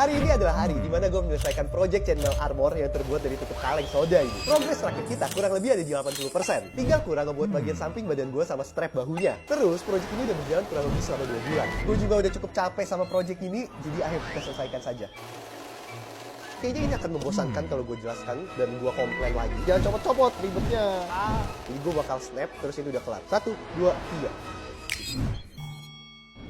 Hari ini adalah hari di mana gue menyelesaikan project chainmail armor yang terbuat dari tutup kaleng soda ini. Progres rakit kita kurang lebih ada di 80%. Tinggal kurang ngebuat bagian samping badan gue sama strap bahunya. Terus project ini udah berjalan kurang lebih selama 2 bulan. Gue juga udah cukup capek sama project ini, jadi ayo kita selesaikan saja. Kayaknya ini akan membosankan kalau gue jelaskan dan gue komplain lagi. Jangan copot-copot ribetnya. Jadi gue bakal snap, terus ini udah kelar. 1, 2,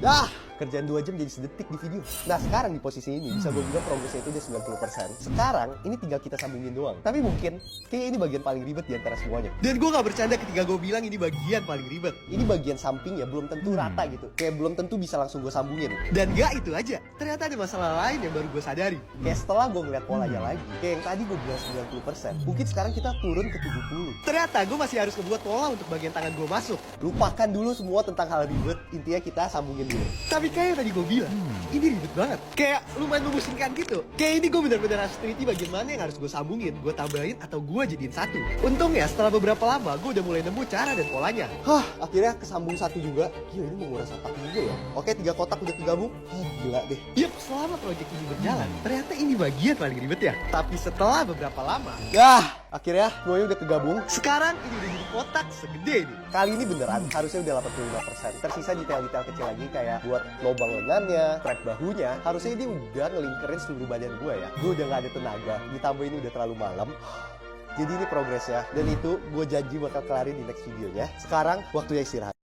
3. Dah! Kerjaan 2 jam jadi sedetik di video. Nah sekarang di posisi ini bisa gue bilang progresnya itu udah 90%. Sekarang ini tinggal kita sambungin doang. Tapi mungkin kayak ini bagian paling ribet di antara semuanya. Dan gue gak bercanda ketika gue bilang ini bagian paling ribet. Ini bagian sampingnya belum tentu rata gitu. Kayak belum tentu bisa langsung gue sambungin. Dan gak itu aja. Ternyata ada masalah lain yang baru gue sadari. Kayak setelah gue ngeliat polanya lagi. Kayak yang tadi gue bilang 90%. Mungkin sekarang kita turun ke 70. Ternyata gue masih harus ngebuat pola untuk bagian tangan gue masuk. Lupakan dulu semua tentang hal ribet. Intinya kita sambungin dulu. Tapi kayak yang tadi gue bilang, ini ribet banget. Kayak lumayan memusingkan gitu. Kayak ini gue bener-bener harus teliti bagian mana yang harus gue sambungin, gue tambahin atau gue jadiin satu. Untung ya setelah beberapa lama gue udah mulai nemu cara dan polanya. Akhirnya kesambung satu juga. Gila ini menguras otak juga ya. Oke 3 kotak udah kegabung. Gila deh. Yup, selama proyek ini berjalan, ternyata ini bagian paling ribet ya. Tapi setelah beberapa lama, akhirnya semuanya udah kegabung. Sekarang ini udah jadi kotak segede ini. Kali ini beneran harusnya udah 85%. Tersisa detail-detail kecil lagi kayak buat lubang lengannya, strap bahunya. Harusnya ini udah ngelingkerin seluruh badan gue ya. Gue udah gak ada tenaga. Ditambah ini udah terlalu malam. Jadi ini progresnya. Dan itu gue janji bakal kelarin di next videonya. Sekarang waktunya istirahat.